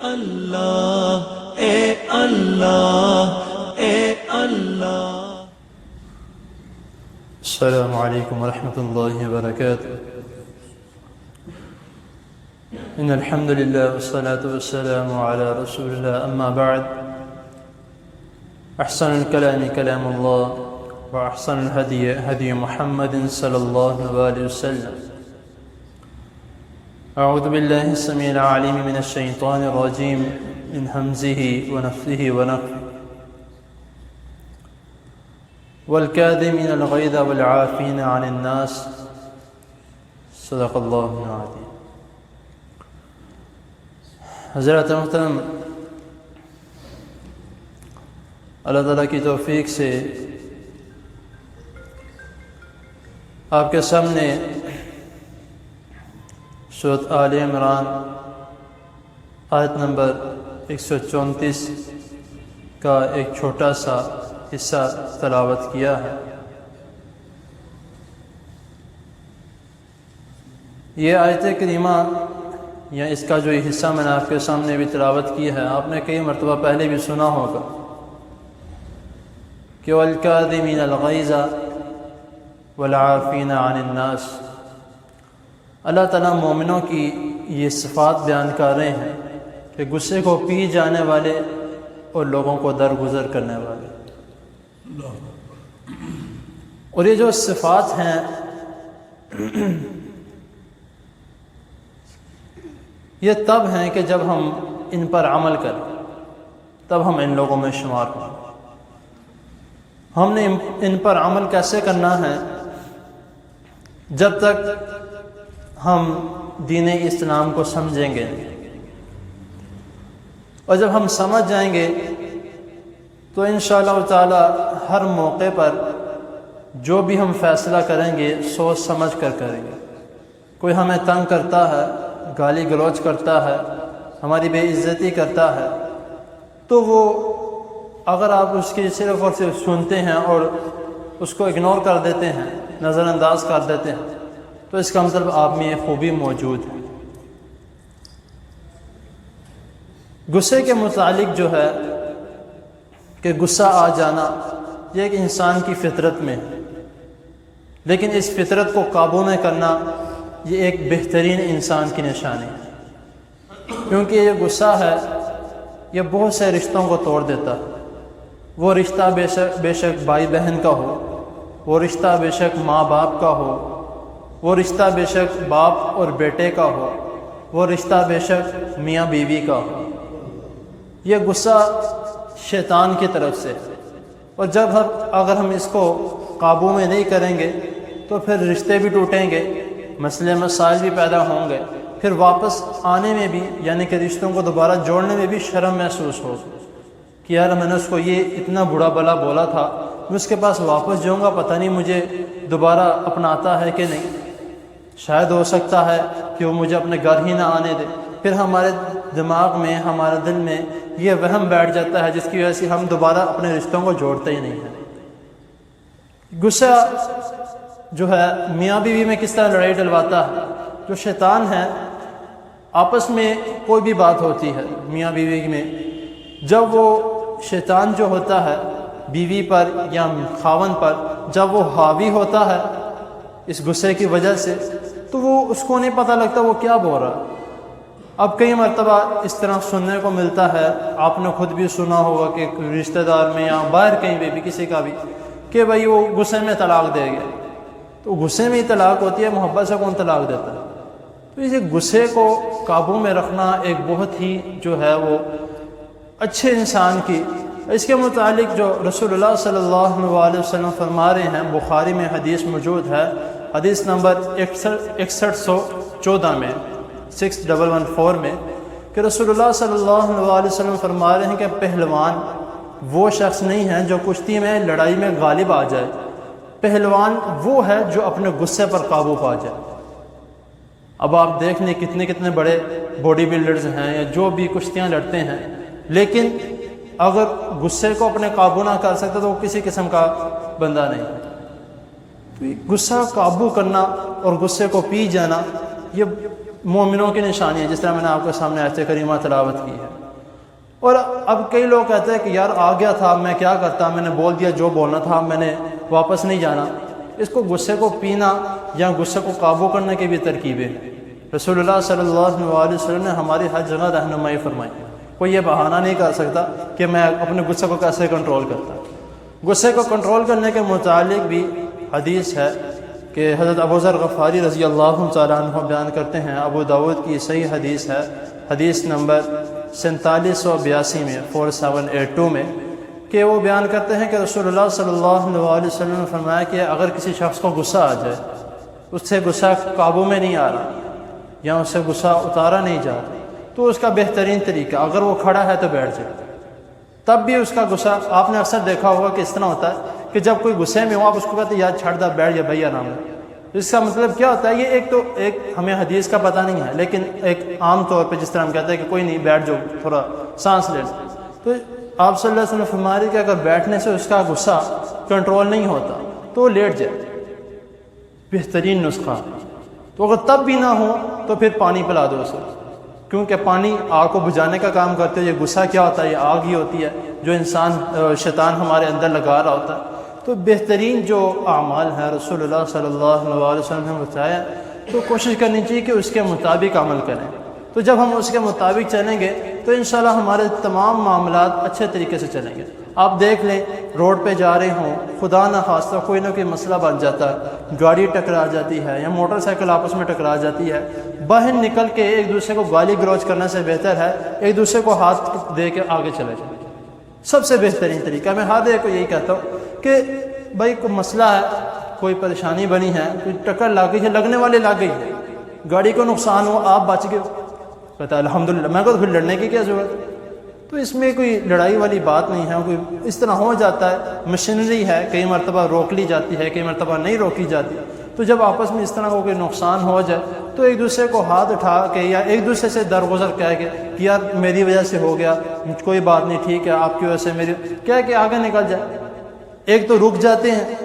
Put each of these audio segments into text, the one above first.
اللہ اے اللہ اے اللہ۔ السلام علیکم ورحمۃ اللہ وبرکاتہ۔ ان الحمد للہ والصلاة والسلام علی رسول اللہ، اما بعد، احسن الکلام کلام اللہ واحسن الہدی ہدی محمد صلی اللہ علیہ وسلم۔ اعوذ باللہ السمیع العلیم من الشیطان الرجیم من ہمزہ ونفثہ ونفثہ والکاظمین الغیظ والعافین عن الناس، صدق اللہ العظیم۔ حضرات محترم، اللہ تعالیٰ کی توفیق سے آپ کے سامنے سورۃ آل عمران آیت نمبر 134 کا ایک چھوٹا سا حصہ تلاوت کیا ہے۔ یہ آیت کریمہ یا اس کا جو یہ حصہ میں نے آپ کے سامنے بھی تلاوت کی ہے، آپ نے کئی مرتبہ پہلے بھی سنا ہوگا کہ وَالْكَاظِمِينَ الْغَيْظَ وَالْعَافِينَ عَنِ النَّاسِ۔ اللہ تعالیٰ مومنوں کی یہ صفات بیان کر رہے ہیں کہ غصے کو پی جانے والے اور لوگوں کو درگزر کرنے والے۔ اور یہ جو صفات ہیں یہ تب ہیں کہ جب ہم ان پر عمل کریں، تب ہم ان لوگوں میں شمار ہوں۔ ہم نے ان پر عمل کیسے کرنا ہے؟ جب تک ہم دین اسلام کو سمجھیں گے، اور جب ہم سمجھ جائیں گے تو انشاءاللہ تعالی ہر موقع پر جو بھی ہم فیصلہ کریں گے سوچ سمجھ کر کریں گے۔ کوئی ہمیں تنگ کرتا ہے، گالی گلوچ کرتا ہے، ہماری بے عزتی کرتا ہے، تو وہ اگر آپ اس کی صرف اور صرف سنتے ہیں اور اس کو اگنور کر دیتے ہیں، نظر انداز کر دیتے ہیں، تو اس کا مطلب آپ میں یہ خوبی موجود ہے۔ غصے کے متعلق جو ہے کہ غصہ آ جانا یہ ایک انسان کی فطرت میں ہے، لیکن اس فطرت کو قابو میں کرنا یہ ایک بہترین انسان کی نشانی ہے، کیونکہ یہ غصہ ہے یہ بہت سے رشتوں کو توڑ دیتا ہے۔ وہ رشتہ بے شک بھائی بہن کا ہو، وہ رشتہ بے شک ماں باپ کا ہو، وہ رشتہ بے شک باپ اور بیٹے کا ہو، وہ رشتہ بے شک میاں بیوی کا ہو۔ یہ غصہ شیطان کی طرف سے، اور اگر ہم اس کو قابو میں نہیں کریں گے تو پھر رشتے بھی ٹوٹیں گے، مسئلے مسائل بھی پیدا ہوں گے، پھر واپس آنے میں بھی یعنی کہ رشتوں کو دوبارہ جوڑنے میں بھی شرم محسوس ہو کہ یار میں نے اس کو یہ اتنا برا بلا بولا تھا، میں اس کے پاس واپس جاؤں گا پتہ نہیں مجھے دوبارہ اپناتا ہے کہ نہیں، شاید ہو سکتا ہے کہ وہ مجھے اپنے گھر ہی نہ آنے دے۔ پھر ہمارے دماغ میں، ہمارے دل میں یہ وہم بیٹھ جاتا ہے جس کی وجہ سے ہم دوبارہ اپنے رشتوں کو جوڑتے ہی نہیں ہیں۔ غصہ جو ہے میاں بیوی میں کس طرح لڑائی ڈلواتا ہے؟ جو شیطان ہے، آپس میں کوئی بھی بات ہوتی ہے میاں بیوی میں، جب وہ شیطان جو ہوتا ہے بیوی پر یا خاوند پر جب وہ حاوی ہوتا ہے اس غصے کی وجہ سے، تو وہ اس کو نہیں پتہ لگتا وہ کیا بول رہا ہے۔ اب کئی مرتبہ اس طرح سننے کو ملتا ہے، آپ نے خود بھی سنا ہوگا کہ رشتہ دار میں یا باہر کہیں بھی کسی کا بھی کہ بھائی وہ غصے میں طلاق دے گیا، تو غصے میں ہی طلاق ہوتی ہے، محبت سے کون طلاق دیتا ہے؟ تو اس غصے کو قابو میں رکھنا ایک بہت ہی جو ہے وہ اچھے انسان کی، اس کے متعلق جو رسول اللہ صلی اللہ علیہ وسلم فرما رہے ہیں، بخاری میں حدیث موجود ہے، حدیث نمبر 6114 میں 6114 میں، کہ رسول اللہ صلی اللہ علیہ وسلم فرما رہے ہیں کہ پہلوان وہ شخص نہیں ہے جو کشتی میں لڑائی میں غالب آ جائے، پہلوان وہ ہے جو اپنے غصے پر قابو پا جائے۔ اب آپ دیکھ لیں کتنے بڑے باڈی بلڈرز ہیں یا جو بھی کشتیاں لڑتے ہیں، لیکن اگر غصے کو اپنے قابو نہ کر سکتے تو وہ کسی قسم کا بندہ نہیں۔ تو غصہ قابو کرنا اور غصے کو پی جانا یہ مومنوں کی نشانی ہے، جس طرح میں نے آپ کے سامنے آیت کریمہ تلاوت کی ہے۔ اور اب کئی لوگ کہتے ہیں کہ یار آ گیا تھا، میں کیا کرتا، میں نے بول دیا جو بولنا تھا، میں نے واپس نہیں جانا۔ اس کو غصے کو پینا یا غصے کو قابو کرنے کی بھی ترکیبیں رسول اللہ صلی اللہ علیہ وسلم نے ہماری ہر جگہ رہنمائی فرمائی۔ کوئی یہ بہانہ نہیں کر سکتا کہ میں اپنے غصے کو کیسے کنٹرول کرتا۔ غصے کو کنٹرول کرنے کے متعلق بھی حدیث ہے کہ حضرت ابو ذر غفاری رضی اللہ تعالیٰ عنہ بیان کرتے ہیں، ابو داود کی صحیح حدیث ہے، حدیث نمبر 4782 میں 4782 میں، کہ وہ بیان کرتے ہیں کہ رسول اللہ صلی اللہ علیہ وسلم نے فرمایا کہ اگر کسی شخص کو غصہ آ جائے، اس سے غصہ قابو میں نہیں آ رہا یا اس سے غصہ اتارا نہیں جا رہا، تو اس کا بہترین طریقہ، اگر وہ کھڑا ہے تو بیٹھ جائے۔ تب بھی اس کا غصہ، آپ نے اکثر دیکھا ہوگا کہ اس طرح ہوتا ہے کہ جب کوئی غصے میں ہو آپ اس کو کہتے ہیں یار چھڑ دا، بیٹھ جا بھائی آرام ہے۔ اس کا مطلب کیا ہوتا ہے؟ یہ ایک ہمیں حدیث کا پتہ نہیں ہے، لیکن ایک عام طور پہ جس طرح ہم کہتے ہیں کہ کوئی نہیں بیٹھ جاؤ، تھوڑا سانس لے لو، تو آپ صلی اللہ علیہ وسلم فرما رہے کہ اگر بیٹھنے سے اس کا غصہ کنٹرول نہیں ہوتا تو وہ لیٹ جائے، بہترین نسخہ۔ تو اگر تب بھی نہ ہو تو پھر پانی پلا دو اسے، کیونکہ پانی آگ کو بجھانے کا کام کرتے ہیں۔ یہ غصہ کیا ہوتا ہے؟ یہ آگ ہی ہوتی ہے جو شیطان ہمارے اندر لگا رہا ہوتا ہے۔ تو بہترین جو اعمال ہیں رسول اللہ صلی اللہ علیہ وسلم نے بتایا، تو کوشش کرنی چاہیے کہ اس کے مطابق عمل کریں۔ تو جب ہم اس کے مطابق چلیں گے تو انشاءاللہ ہمارے تمام معاملات اچھے طریقے سے چلیں گے۔ آپ دیکھ لیں، روڈ پہ جا رہے ہوں، خدا نہ خواستہ کوئی نہ کوئی مسئلہ بن جاتا ہے، گاڑی ٹکرا جاتی ہے یا موٹر سائیکل آپس میں ٹکرا جاتی ہے، باہر نکل کے ایک دوسرے کو گالی گلوچ کرنے سے بہتر ہے ایک دوسرے کو ہاتھ دے کے آگے چلے جائیں۔ سب سے بہترین طریقہ، میں ہر ایک کو یہی کہتا ہوں کہ بھائی کوئی مسئلہ ہے، کوئی پریشانی بنی ہے، کوئی ٹکر لگ گئی ہے، لگنے والے لگ گئی ہے، گاڑی کو نقصان ہو، آپ بچ گئے، کہتا ہے الحمدللہ، میں کو پھر لڑنے کی کیا ضرورت ہے؟ تو اس میں کوئی لڑائی والی بات نہیں ہے، کوئی اس طرح ہو جاتا ہے، مشینری ہے، کئی مرتبہ روک لی جاتی ہے، کئی مرتبہ نہیں روکی جاتی۔ تو جب آپس میں اس طرح کو کوئی نقصان ہو جائے تو ایک دوسرے کو ہاتھ اٹھا کے یا ایک دوسرے سے درگزر کہہ کے کہ یار میری وجہ سے ہو گیا، کوئی بات نہیں، ٹھیک ہے، آپ کی وجہ سے میری، کہہ کے آگے نکل جائے۔ ایک تو رک جاتے ہیں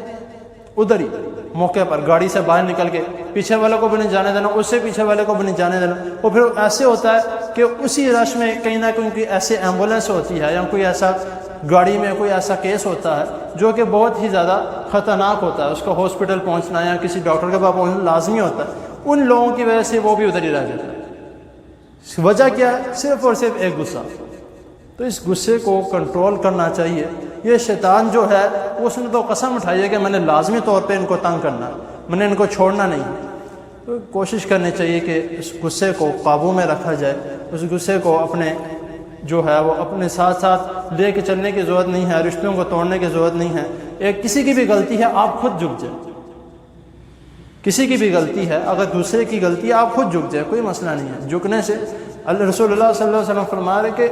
ادھر ہی موقع پر، گاڑی سے باہر نکل کے پیچھے والے کو بھی نہیں جانے دینا، اس سے پیچھے والے کو بھی نہیں جانے دینا۔ اور پھر ایسے ہوتا ہے کہ اسی رش میں کہیں نہ کہیں کوئی ایسے ایمبولینس ہوتی ہے یا کوئی ایسا گاڑی میں کوئی ایسا کیس ہوتا ہے جو کہ بہت ہی زیادہ خطرناک ہوتا ہے، اس کا ہاسپٹل پہنچنا یا کسی ڈاکٹر کے پاس پہنچنا لازمی ہوتا ہے، ان لوگوں کی وجہ سے وہ بھی ادھر ہی رہ جاتا ہے۔ وجہ کیا ہے؟ صرف اور صرف ایک غصہ۔ تو اس غصے کو کنٹرول کرنا چاہیے۔ یہ شیطان جو ہے اس نے تو قسم اٹھائی ہے کہ میں نے لازمی طور پہ ان کو تنگ کرنا، میں نے ان کو چھوڑنا نہیں۔ تو کوشش کرنی چاہیے کہ اس غصے کو قابو میں رکھا جائے، اس غصے کو اپنے جو ہے وہ اپنے ساتھ ساتھ لے کے چلنے کی ضرورت نہیں ہے، رشتوں کو توڑنے کی ضرورت نہیں ہے۔ ایک کسی کی بھی غلطی ہے آپ خود جھک جائیں، کسی کی بھی غلطی ہے، اگر دوسرے کی غلطی ہے آپ خود جھک جائیں، کوئی مسئلہ نہیں ہے۔ جھکنے سے رسول اللہ صلی اللہ علیہ وسلم فرما رہے کہ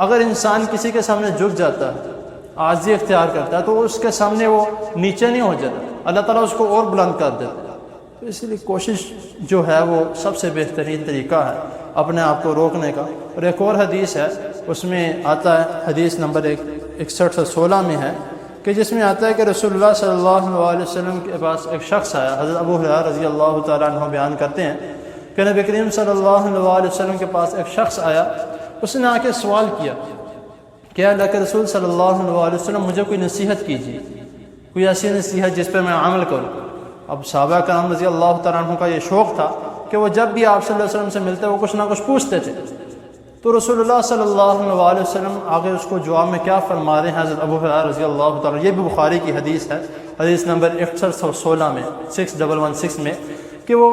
اگر انسان کسی کے سامنے جھک جاتا ہے، عاجزی اختیار کرتا ہے، تو اس کے سامنے وہ نیچے نہیں ہو جاتا، اللہ تعالیٰ اس کو اور بلند کر دیتا ہے۔ تو اس لیے کوشش جو ہے وہ سب سے بہترین طریقہ ہے اپنے آپ کو روکنے کا۔ اور ایک اور حدیث ہے، اس میں آتا ہے، حدیث نمبر 6116 میں ہے، کہ جس میں آتا ہے کہ رسول اللہ صلی اللہ علیہ وسلم کے پاس ایک شخص آیا، حضرت ابو ہریرہ رضی اللہ تعالیٰ عنہ بیان کرتے ہیں کہ نبی کریم صلی اللہ علیہ وسلم کے پاس ایک شخص آیا، اس نے آ کے سوال کیا کہ اللہ کے رسول صلی اللہ علیہ وسلم مجھے کوئی نصیحت کیجیے، کوئی ایسی نصیحت جس پہ میں عمل کروں۔ اب صحابہ کرام رضی اللہ تعالیٰ عنہ کا یہ شوق تھا کہ وہ جب بھی آپ صلی اللہ علیہ وسلم سے ملتے وہ کچھ نہ کچھ پوچھتے تھے۔ تو رسول اللہ صلی اللہ علیہ وسلم آگے اس کو جواب میں کیا فرما رہے ہیں، حضرت ابو ہریرہ رضی اللہ تعالیٰ، یہ بھی بخاری کی حدیث ہے، حدیث نمبر 6116 میں 6116 میں، کہ وہ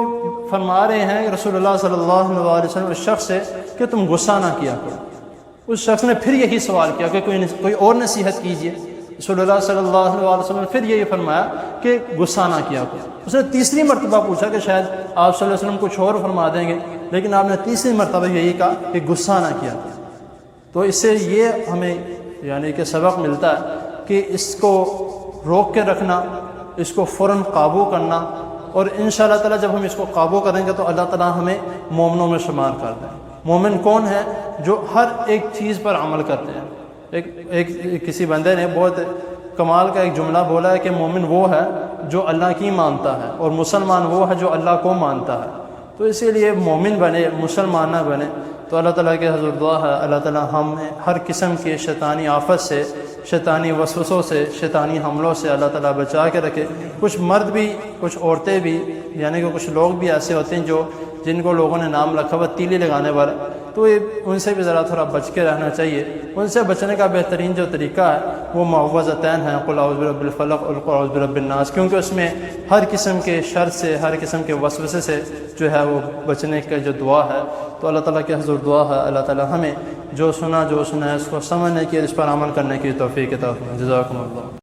فرما رہے ہیں کہ رسول اللہ صلی اللہ علیہ وسلم اس شخص سے کہ تم غصہ نہ کیا کرو۔ اس شخص نے پھر یہی سوال کیا کہ کوئی اور نصیحت کیجیے۔ رسول اللہ صلی اللہ علیہ وسلم نے پھر یہی فرمایا کہ غصہ نہ کیا کرو۔ اس نے تیسری مرتبہ پوچھا کہ شاید آپ صلی اللہ علیہ وسلم کچھ اور فرما دیں گے، لیکن آپ نے تیسری مرتبہ یہی کہا کہ غصہ نہ کیا کرو۔ تو اس سے یہ ہمیں یعنی کہ سبق ملتا ہے کہ اس کو روک کے رکھنا، اس کو فوراً قابو کرنا، اور انشاءاللہ تعالیٰ جب ہم اس کو قابو کریں گے تو اللہ تعالیٰ ہمیں مومنوں میں شمار کر دیں۔ مومن کون ہے؟ جو ہر ایک چیز پر عمل کرتے ہیں۔ ایک کسی بندے نے بہت کمال کا ایک جملہ بولا ہے کہ مومن وہ ہے جو اللہ کی مانتا ہے، اور مسلمان وہ ہے جو اللہ کو مانتا ہے۔ تو اسی لیے مومن بنے، مسلمان نہ بنے۔ تو اللہ تعالیٰ کے حضور دعا ہے اللہ تعالیٰ ہمیں ہر قسم کی شیطانی آفت سے، شیطانی وسوسوں سے، شیطانی حملوں سے اللہ تعالیٰ بچا کے رکھے۔ کچھ مرد بھی، کچھ عورتیں بھی، یعنی کہ کچھ لوگ بھی ایسے ہوتے ہیں جن کو لوگوں نے نام رکھا ہوا تیلی لگانے والا، تو ان سے بھی ذرا تھوڑا بچ کے رہنا چاہیے۔ ان سے بچنے کا بہترین جو طریقہ ہے وہ معوذتین ہیں، قل اعوذ برب الفلق اور قل اعوذ برب الناس، کیونکہ اس میں ہر قسم کے شر سے، ہر قسم کے وسوسے سے جو ہے وہ بچنے کا جو دعا ہے۔ تو اللہ تعالیٰ کے حضور دعا ہے اللہ تعالیٰ ہمیں جو سنا ہے اس کو سمجھنے کی، اس پر عمل کرنے کی توفیق عطا فرمائے۔ جزاکم اللہ۔